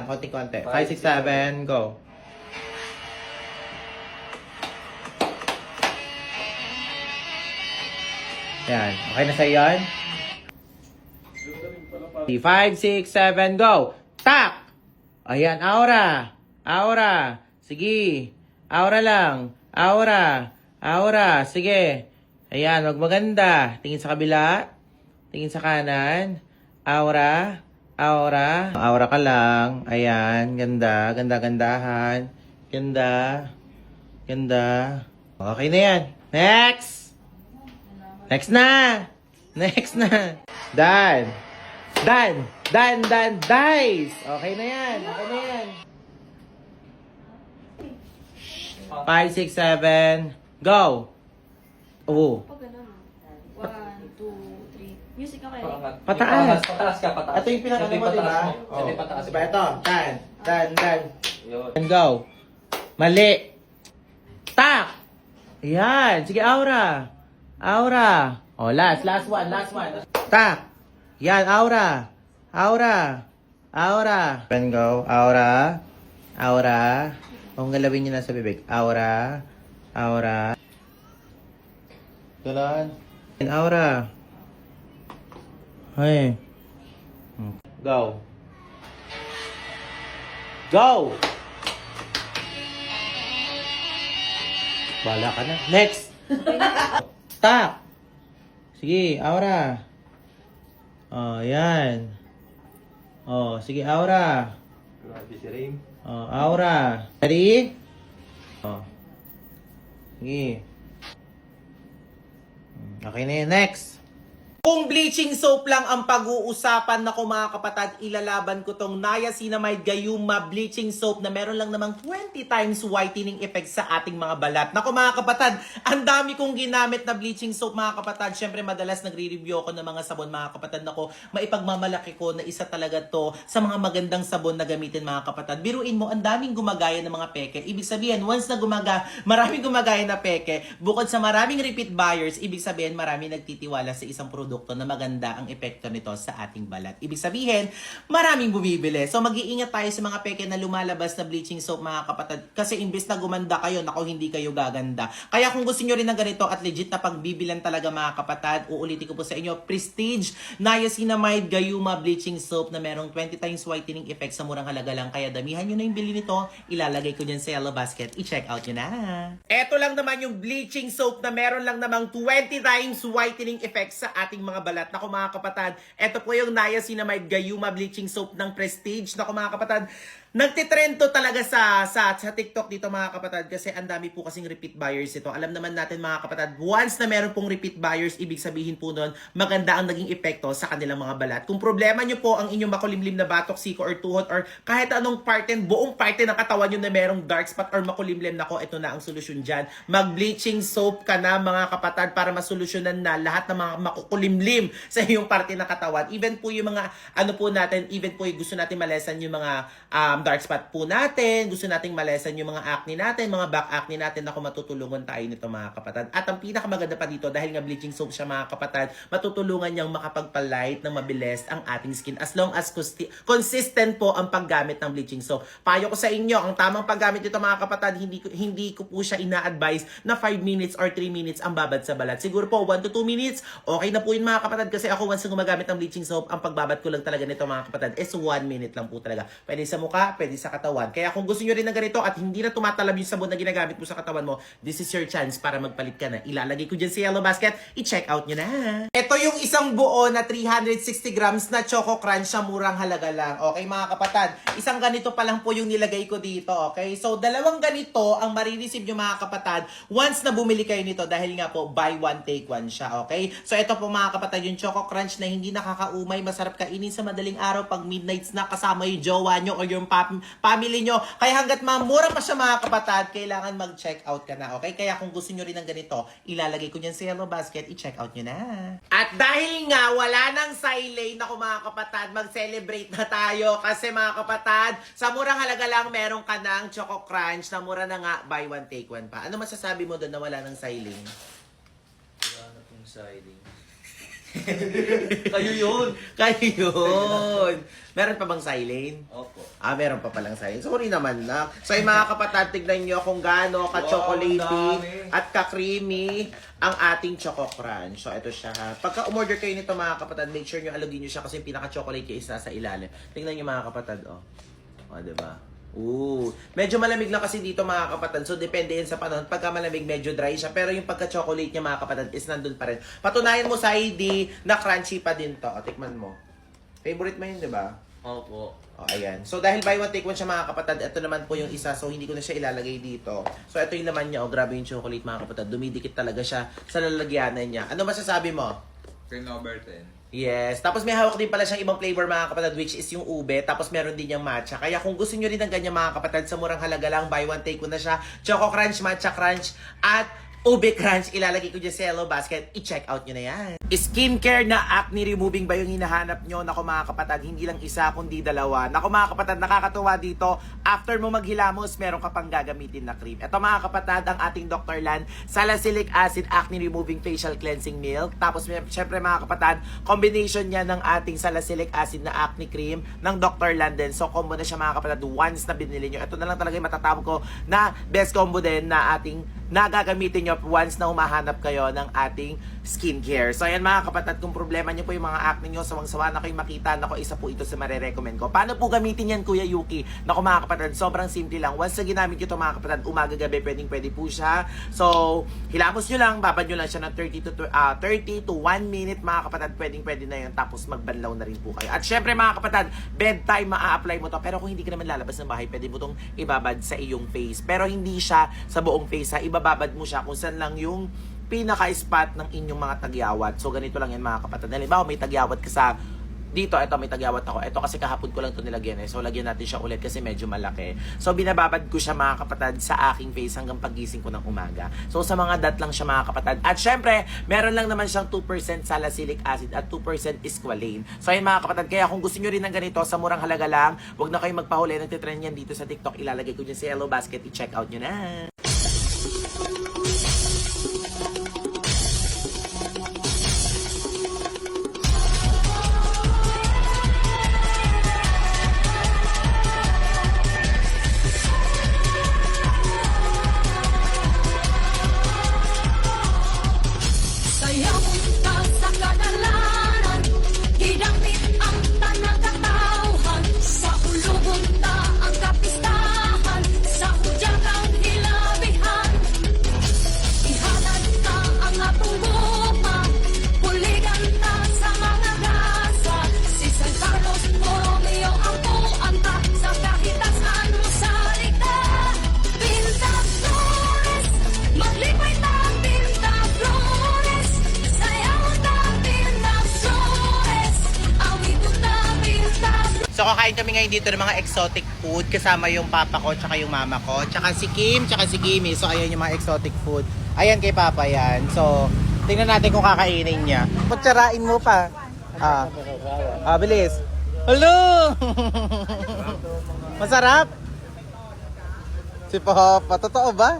konti-konti. 5, 6, 7, go. Yan. Okay na sa'yo yan? 5, 6, 7, go! Tak! Ayan, aura! Aura! Sige! Aura lang! Aura! Aura! Sige! Ayan, wag maganda. Tingin sa kabila. Tingin sa kanan. Aura! Aura! Aura ka lang. Ayan, ganda. Ganda-gandahan. Ganda. Ganda. Okay na yan. Next! Next na! Next na! Dan! Dan! Dan! Dan! Dice! Okay na yan! Okay na yan! 5, 6, 7, go! Oh. Pag ganun. 1, 2, 3. Music okay. Pataas! Pataas ka, pataas. Ito yung pinakano mo, diba? Ito yung pataas. Diba ito? Dan! Dan! Dan! Yun. And go! Mali! Tak! Yan! Sige, aura! Aura! Oh, last one, last one. Tak! Yan, aura! Aura! Aura! And go, aura! Aura! Kung galawin nyo na sa bibig. Aura! Aura! Galan! And aura! Hey! Go! Go! Bala ka na. Next! Stop! Sige, aura. Oh, yan. Oh, sige, aura. Grabe si Rain. Oh, aura. Ready? Oh. Sige. Okay na yun. Next. Kung bleaching soap lang ang pag-uusapan na mga kapatid, ilalaban ko tong Niacinamide Gayuma bleaching soap na meron lang namang 20 times whitening effect sa ating mga balat. Nako mga kapatid, ang dami kong ginamit na bleaching soap mga kapatid. Syempre madalas nagre-review ako ng mga sabon mga kapatid. Nako, maipagmamalaki ko na isa talaga to sa mga magandang sabon na gamitin mga kapatid. Biruin mo, ang daming gumagaya ng mga peke. Ibig sabihin, once na maraming gumagaya na peke, bukod sa maraming repeat buyers, ibig sabihin maraming nagtitiwala sa isang produkto na maganda ang epekto nito sa ating balat. Ibig sabihin, maraming bumibili. So mag-iingat tayo sa mga peke na lumalabas na bleaching soap mga kapatid. Kasi imbes na gumanda kayo, nako hindi kayo gaganda. Kaya kung gusto nyo rin ng ganito at legit na pagbibilan talaga mga kapatid, uulitin ko po sa inyo, Prestige Niacinamide Gayuma bleaching soap na merong 20 times whitening effect sa murang halaga lang. Kaya damihan nyo na yung bili nito. Ilalagay ko dyan sa yellow basket. I-check out nyo na. Eto lang naman yung bleaching soap na meron lang namang 20 times whitening effect sa ating mga balat. Naku mga kapatid, ito po yung Niacinamide Gayuma bleaching soap ng Prestige. Naku mga kapatid, nagtitrend to talaga sa TikTok dito mga kapatid kasi ang dami po kasing repeat buyers ito. Alam naman natin mga kapatid, once na meron pong repeat buyers, ibig sabihin po nun, maganda ang naging epekto sa kanilang mga balat. Kung problema nyo po ang inyong makulimlim na batok, siko or tuhod or kahit anong parte, buong parte ng katawan nyo na merong dark spot or makulimlim, nako, ito na ang solusyon dyan. Mag-bleaching soap ka na mga kapatid para masolusyonan na lahat ng mga makukulimlim sa iyong parte ng katawan. Even po yung mga ano po natin, even po yung gusto natin malesan yung mga dark spot po natin, gusto nating malesan yung mga acne natin, mga back acne natin, ako matutulungan tayo nito mga kapatid. At ang pinakamaganda pa dito, dahil nga bleaching soap siya mga kapatid, matutulungan niyang makapagpalight ng mabilis ang ating skin as long as consistent po ang paggamit ng bleaching soap. Payo ko sa inyo, ang tamang paggamit nito mga kapatid, hindi ko po siya ina-advise na 5 minutes or 3 minutes ang babad sa balat. Siguro po 1 to 2 minutes, okay na po yun mga kapatid, kasi ako once na gumagamit ng bleaching soap, ang pagbabad ko lang talaga nito mga kapatid is 1 minute lang po talaga. Pwede sa mukha, pwede sa katawan. Kaya kung gusto nyo rin ng ganito at hindi na tumatalab yung sabon na ginagamit mo sa katawan mo, this is your chance para magpalit ka na. Ilalagay ko dyan sa yellow basket, i-check out nyo na. Ito yung isang buo na 360 grams na Choco Crunch sa murang halaga lang. Okay mga kapatid, isang ganito pa lang po yung nilagay ko dito. Okay, so dalawang ganito ang marireceive nyo mga kapatid once na bumili kayo nito dahil nga po buy one take one siya. Okay, so ito po mga kapatid yung Choco Crunch na hindi nakakaumay, masarap kainin sa madaling araw pag midnights na kasama yung jowa nyo o yung family nyo. Kaya hanggat mamura pa siya mga kapatid, kailangan mag-check out ka na. Okay, kaya kung gusto nyo rin ng ganito, ilalagay ko dyan sa yellow basket, i-check out nyo na. At dahil nga wala nang silane, ako mga kapatid, mag-celebrate na tayo kasi mga kapatid, sa murang halaga lang meron ka ng Choco Crunch na mura na nga, buy one take one pa. Ano masasabi mo doon na wala nang silane? Wala na pong siding. Kayo yun. Kayo yun. Meron pa bang silane? Opo. Meron pa palang sign. Sorry naman na. So, yung mga kapatid, tignan nyo kung gaano ka-chocolatey at ka-creamy ang ating Choco Crunch. So, ito siya ha. Pagka umorder kayo nito mga kapatid, make sure nyo alugin nyo siya kasi yung pinaka-chocolate is nasa ilalim. Tingnan nyo mga kapatid, oh. O, diba? Ooh. Medyo malamig lang kasi dito mga kapatid. So, depende yan sa panahon. Pagka malamig, medyo dry siya. Pero yung pagka-chocolate niya mga kapatid is nandun pa rin. Patunayan mo sa ID na crunchy pa din to. O, tikman mo. Favorite mo yun, diba? Opo. O, ayan. So, dahil buy one, take one siya mga kapatid, ito naman po yung isa. So, hindi ko na siya ilalagay dito. So, ito yung laman niya. O, grabe yung chocolate mga kapatid. Dumidikit talaga siya sa lalagyanan niya. Ano masasabi mo? 10 over 10. Yes. Tapos may hawak din pala siyang ibang flavor mga kapatid, which is yung ube. Tapos meron din yung matcha. Kaya kung gusto nyo rin ng ganyan mga kapatid, sa murang halaga lang, buy one, take one na siya. Choco Crunch, Matcha Crunch, at Ube Crunch. Ilalagay ko dyan sa yellow basket. I-check out nyo na yan. Skincare na acne removing ba yung hinahanap nyo? Naku mga kapatid, hindi lang isa kundi dalawa. Naku mga kapatid, nakakatuwa dito. After mo maghilamos, meron ka pang gagamitin na cream. Ito mga kapatid, ang ating Dr. Lan Salicylic Acid Acne Removing Facial Cleansing Milk. Tapos syempre mga kapatid, combination niya ng ating salicylic acid na acne cream ng Dr. Lan din. So combo na siya mga kapatid once na binili nyo. Ito na lang talaga yung matatawag ko na best combo din na ating nagagamitin nyo once na humahanap kayo ng ating skincare. So ayan mga kapatid, kung problema nyo po yung mga acne nyo, sawang-sawa na kayo makita, nako isa po ito sa marirecommend ko. Paano po gamitin yan Kuya Yuki? Nako mga kapatid, sobrang simple lang. Once na ginamit nyo ito mga kapatid, umaga-gabi, pwede po siya. So, hilamos nyo lang, babad nyo lang siya ng 30 to 1 minute mga kapatid, pwede na yun. Tapos magbanlaw na rin po kayo. At syempre mga kapatid, bedtime maa-apply mo to. Pero kung hindi ka naman lalabas ng bahay, pwede mo itong ibabad sa iyong face. Pero hindi siya sa buong face ha. Ibababad mo siya kung saan lang yung pinaka-spot ng inyong mga tagyawat. So, ganito lang yan mga kapatid. Halimbawa, may tagyawat ka sa dito, ito may tagyawat ako. Ito kasi kahapon ko lang ito nilagyan eh. So, lagyan natin siya ulit kasi medyo malaki. So, binababad ko siya mga kapatid sa aking face hanggang pagising ko ng umaga. So, sa mga dot lang siya mga kapatid. At syempre, meron lang naman siyang 2% salicylic acid at 2% squalane. So, ayun mga kapatid, kaya kung gusto nyo rin ng ganito, sa murang halaga lang, huwag na kayong magpahuli. Nagtitrend yan dito sa TikTok. Ilalagay ko dyan sa yellow basket. I-check out nyo na. So, kakain kami ngayon dito ng mga exotic food. Kasama yung papa ko, tsaka yung mama ko. Tsaka si Kim, tsaka si Kimi. So, ayan yung mga exotic food. Ayan kay papa yan. So, tingnan natin kung kakainin niya. Kutsarain mo pa. Bilis. Hello! Masarap? Si Papa, totoo ba?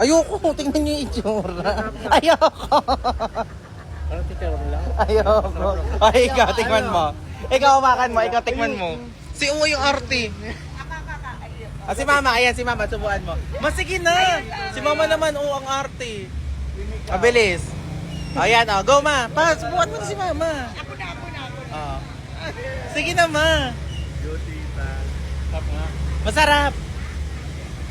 Ayoko, tingnan niyo yung itsura. Ayoko. Ayoko. Ay, ikaw, tingnan mo. Ikaw umakan mo, ikaw tikman mo. Si Umo yung arty. Si Mama, ayan si Mama, subuan mo. Sige na! Si Mama naman, ang arty. Mabilis. Ayan, go Ma. Subuan mo na si Mama. Ako na. Sige na Ma. Masarap.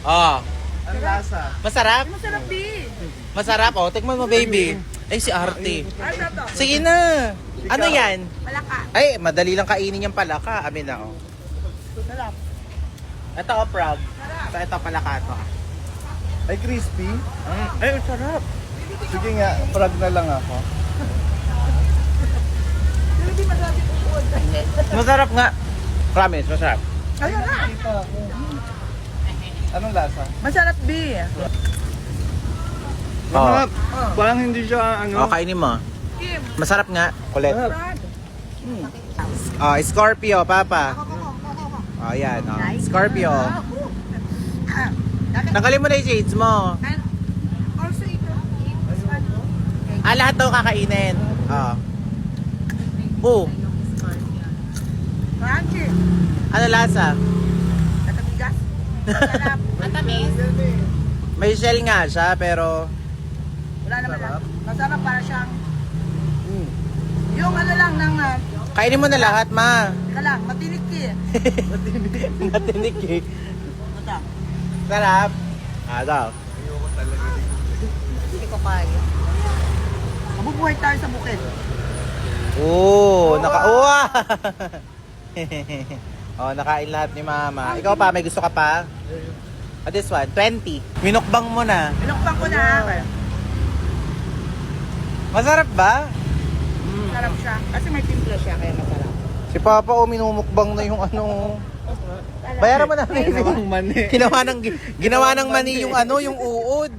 Ang lasa. Masarap? Masarap din. Masarap, tikman mo baby. Ay, si Arty. Sige na. Ano yan? Palaka. Ay, madali lang kainin yung palaka. Amin na, Sarap. Ito, frog. So, ito, palaka to. Ay, crispy. Ay, sarap. Sige nga, frog na lang ako. Masarap nga. Promise, masarap. Ayun na. Anong lasa? Masarap B. Oh. Parang hindi siya Kainin mo. Kim. Masarap nga. Kulit. Scorpio, Papa. Yan. Scorpio. Tanggalin mo na yung shades mo. Also ito. Lahat daw kakainin. Crunchy. Ano lasa? Natamigas. Sarap. Matamis. May shell nga siya, pero... Wala naman lang. Masarap para siyang... Yung ano lang ng... Kainin mo na lahat, ma. Teka lang, matinik eh. Matinik eh. Mata. Sarap. Daw. Hindi ko kaya. Mabubuhay tayo sa bukid. Oo, naka-uwa. Oh, nakain lahat ni mama. Ikaw pa, may gusto ka pa? This one, 20. Minukbang mo na. Pinukbang ko na. Masarap ba? Masarap siya. Kasi may timpla siya, kaya masarap. Si Papa, minumukbang na yung ano. Bayaran mo na. Ginawang mani. Ginawa ng mani yung ano, yung uod.